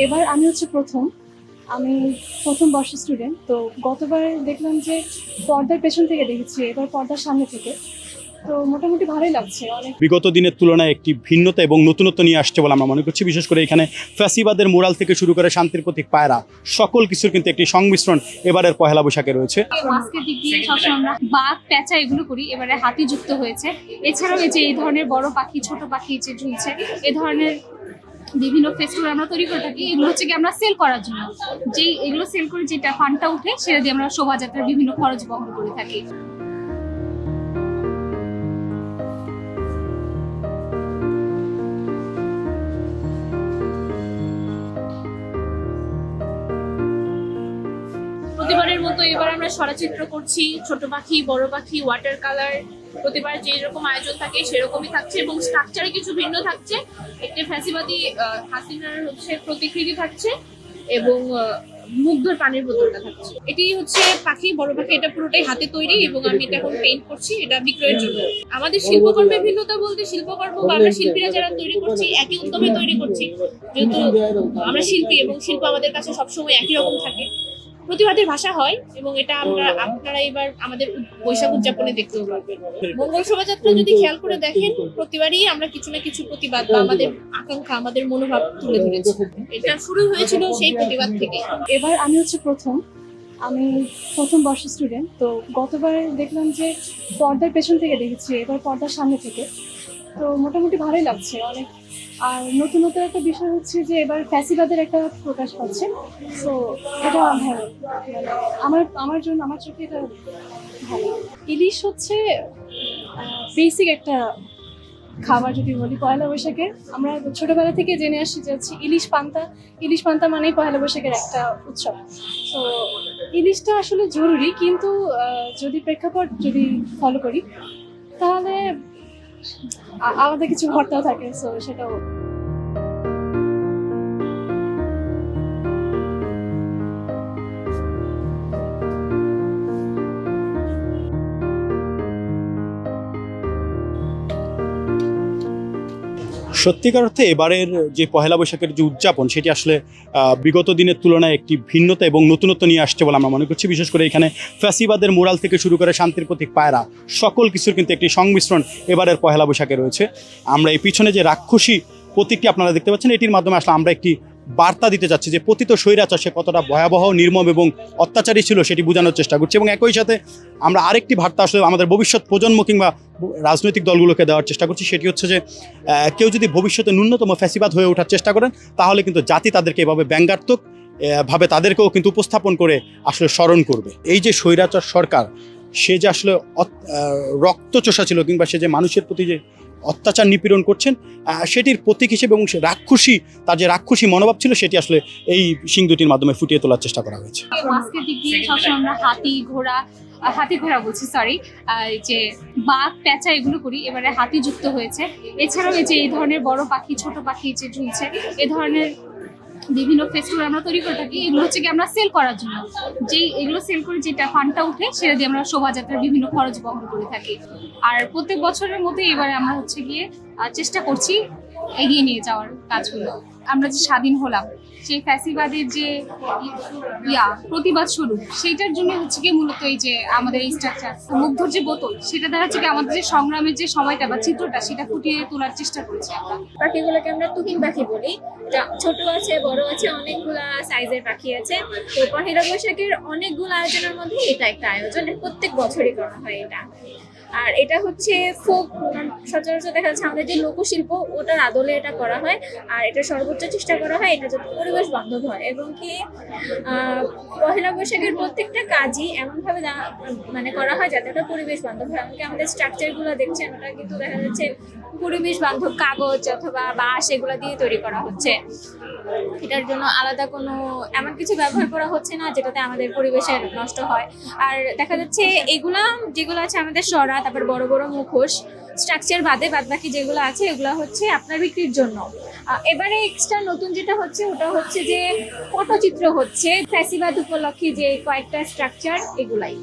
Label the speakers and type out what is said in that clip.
Speaker 1: এবার আমি হচ্ছে আমি প্রথম বর্ষের স্টুডেন্ট। তো গতবার দেখলাম যে পর্দার পেছন থেকে দেখেছি, এবার পর্দার সামনে থেকে। তো মোটামুটি ভালোই লাগছে অনেক।
Speaker 2: বিগত দিনের তুলনায় একটি ভিন্নতা এবং নতুনত্ব নিয়ে আসছে বলে আমরা মনে করছি। বিশেষ করে এখানে ফ্যাসিবাদের মোরাল থেকে শুরু করে শান্তির প্রতীক পায়রা, সকল কিছুর কিন্তু একটি সংমিশ্রণ এবারের পয়লা বৈশাখে রয়েছে।
Speaker 1: মাস্কের দিক দিয়ে সবসময় আমরা বাঘ, পেঁচা এগুলো করি, এবারে হাতি যুক্ত হয়েছে। এছাড়াও এই যে এই ধরনের বড় পাখি, ছোট পাখি যে ঝুলছে, এ ধরনের বিভিন্ন ফেস্টিভ্যাল আমরা তৈরি করে থাকি। এগুলো হচ্ছে কি আমরা সেল করার জন্য, যে এগুলো সেল করে যেটা ফান্ডটা উঠে সেটা দিয়ে আমরা শোভাযাত্রার বিভিন্ন খরচ বহন করে থাকি। প্রতিবারের মতো এবার আমরা সরাচিত্র করছি, ছোট পাখি, বড় পাখি, ওয়াটার কালার। প্রতিবার যে রকম আয়োজন থাকে সেরকমই থাকছে এবং স্ট্রাকচারে কিছু ভিন্ন থাকছে। একটি ফ্যাসিবাদী হাসিনার হচ্ছে প্রতিকৃতি থাকছে এবং মুগ্ধর পানির বোতলটা থাকছে। এটি হচ্ছে পাখি, বড় পাখি, এটা পুরোটাই হাতে তৈরি এবং আমি এটা এখন পেইন্ট করছি, এটা বিক্রয়ের জন্য। আমাদের শিল্পকর্মের ভিন্নতা বলতে শিল্পকর্ম বা আমরা শিল্পীরা যারা তৈরি করছি একই উদ্যমে তৈরি করছি, যেহেতু আমরা শিল্পী এবং শিল্প আমাদের কাছে সবসময় একই রকম থাকে। প্রতিবাদের ভাষা হয় এবং এটা আপনারা এবার আমাদের বৈশাখ উদযাপনে দেখতেও পারবেন। মঙ্গল শোভাযাত্রা যদি খেয়াল করে দেখেন, প্রতিবারই আমরা কিছু না কিছু প্রতিবাদ বা আমাদের আকাঙ্ক্ষা, আমাদের মনোভাব তুলে ধরেছি। এটা শুরু হয়েছিল সেই প্রতিবাদ থেকে। এবার আমি হচ্ছে আমি প্রথম বর্ষের স্টুডেন্ট। তো গতবার দেখলাম যে পর্দার পেছন থেকে দেখেছি, এবার পর্দার সামনে থেকে। তো মোটামুটি ভালোই লাগছে অনেক। আর নতুনত্ব একটা বিষয় হচ্ছে যে এবার ফ্যাসিবাদের একটা প্রকাশ পাচ্ছে। তো এটা ভালো, আমার জন্য, আমার চোখে এটা ভালো। ইলিশ হচ্ছে বেসিক একটা খাবার যদি বলি পয়লা বৈশাখে। আমরা ছোটবেলা থেকে জেনে আসছি যে হচ্ছে ইলিশ পান্তা মানেই পয়লা বৈশাখের একটা উৎসব। তো ইলিশটা আসলে জরুরি, কিন্তু যদি প্রেক্ষাপট যদি ফলো করি তাহলে আলাদা কিছু ভর্তাও থাকে, সো সেটাও।
Speaker 2: সত্যিকার অর্থে এবারের যে পহেলা বৈশাখের যে উদযাপন, সেটি আসলে বিগত দিনের তুলনায় একটি ভিন্নতা এবং নতুনত্ব নিয়ে আসছে বলে আমরা মনে করছি। বিশেষ করে এখানে ফ্যাসিবাদের মোরাল থেকে শুরু করে শান্তির প্রতীক পায়রা, সকল কিছুর কিন্তু একটি সংমিশ্রণ এবারের পহেলা বৈশাখে রয়েছে। আমরা এই পিছনে যে রাক্ষসী প্রতীকটি আপনারা দেখতে পাচ্ছেন, এটির মাধ্যমে আসলে আমরা একটি বার্তা দিতে চাচ্ছি যে পতিত স্বৈরাচার সে কতটা ভয়াবহ, নির্মম এবং অত্যাচারী ছিল সেটি বোঝানোর চেষ্টা করছি। এবং একই সাথে আমরা আরেকটি বার্তা আসলে আমাদের ভবিষ্যৎ প্রজন্ম কিংবা রাজনৈতিক দলগুলোকে দেওয়ার চেষ্টা করছি। সেটি হচ্ছে যে কেউ যদি ভবিষ্যতে ন্যূনতম ফ্যাসিবাদ হয়ে ওঠার চেষ্টা করেন, তাহলে কিন্তু জাতি তাদেরকে এভাবে ব্যঙ্গাত্মক ভাবে তাদেরকেও কিন্তু উপস্থাপন করে আসলে স্মরণ করবে। এই যে স্বৈরাচার সরকার, সে যে আসলে রক্তচোষা ছিল কিংবা সে যে মানুষের প্রতি যে অত্যাচার নিপীড়ন করছেন, সেটির প্রতীক হিসেবে এবং তার যে রাক্ষসী মনোভাব ছিল, সেটি আসলে এই শিং দুটির মাধ্যমে ফুটিয়ে তোলার চেষ্টা করা হয়েছে।
Speaker 1: মাস্কের দিক দিয়ে সবসময় আমরা হাতি ঘোড়া বলছি, সরি, যে বাঘ, পেঁচা এগুলো করি, এবারে হাতি যুক্ত হয়েছে। এছাড়াও এই যে এই ধরনের বড় পাখি, ছোট পাখি যে ঝুলছে, এ ধরনের বিভিন্ন ফেস্টিভ্যাল আমরা তৈরি করে থাকি। এগুলো হচ্ছে কি আমরা সেল করার জন্য, যে এগুলো সেল করে যেটা ফান্ডটা উঠে সেটা দিয়ে আমরা শোভাযাত্রার বিভিন্ন খরচ বহন করে থাকি। আর প্রত্যেক বছরের মতো এবারে আমরা হচ্ছে গিয়ে চেষ্টা করছি এগিয়ে নিয়ে যাওয়ার কাজগুলো। আমরা যে স্বাধীন হলাম, সেই ফ্যাসিবাদের যে প্রতিবাদ স্বরূপ, সেইটার জন্য হচ্ছে গিয়ে মূলত এই যে আমাদের এই স্ট্রাকচার, মুগ্ধর যে বোতল, সেটা দ্বারা হচ্ছে কি আমাদের যে সংগ্রামের যে সময়টা বা চিত্রটা, সেটা ফুটিয়ে তোলার চেষ্টা করেছি আমরা।
Speaker 3: পাখিগুলোকে আমরা তুহিন পাখি বলি। ছোট আছে, বড় আছে, অনেকগুলা সাইজের পাখি আছে। তো পহেলা বৈশাখের অনেকগুলো আয়োজনের মধ্যে এটা একটা আয়োজন, প্রত্যেক বছরই করা হয় এটা। আর এটা হচ্ছে ফোক, সচরাচর দেখা যাচ্ছে আমাদের যে লোকশিল্প, ওটার আদলে এটা করা হয়। আর এটা সর্বোচ্চ চেষ্টা করা হয় এটা যাতে পরিবেশ বান্ধব হয় এবং কি পহেলা বৈশাখের প্রত্যেকটা কাজই এমনভাবে মানে করা হয় যাতে ওটা পরিবেশ বান্ধব হয়। এমনকি আমাদের স্ট্রাকচারগুলো দেখছেন, ওটা কিন্তু দেখা যাচ্ছে পরিবেশ বান্ধব কাগজ অথবা বাঁশ এগুলো দিয়ে তৈরি করা হচ্ছে। এটার জন্য আলাদা কোনো এমন কিছু ব্যবহার করা হচ্ছে না যেটাতে আমাদের পরিবেশের নষ্ট হয়। আর দেখা যাচ্ছে এগুলা যেগুলো আছে আমাদের সরা, তারপর বড় বড় মুখোশ, স্ট্রাকচার বাদে বাদ বাকি যেগুলো আছে এগুলো হচ্ছে আপনার বিক্রির জন্য। এবারে এক্সট্রা নতুন যেটা হচ্ছে ওটা হচ্ছে যে পটচিত্র হচ্ছে ফ্যাসিবাদ উপলক্ষে যে কয়েকটা স্ট্রাকচার, এগুলাই।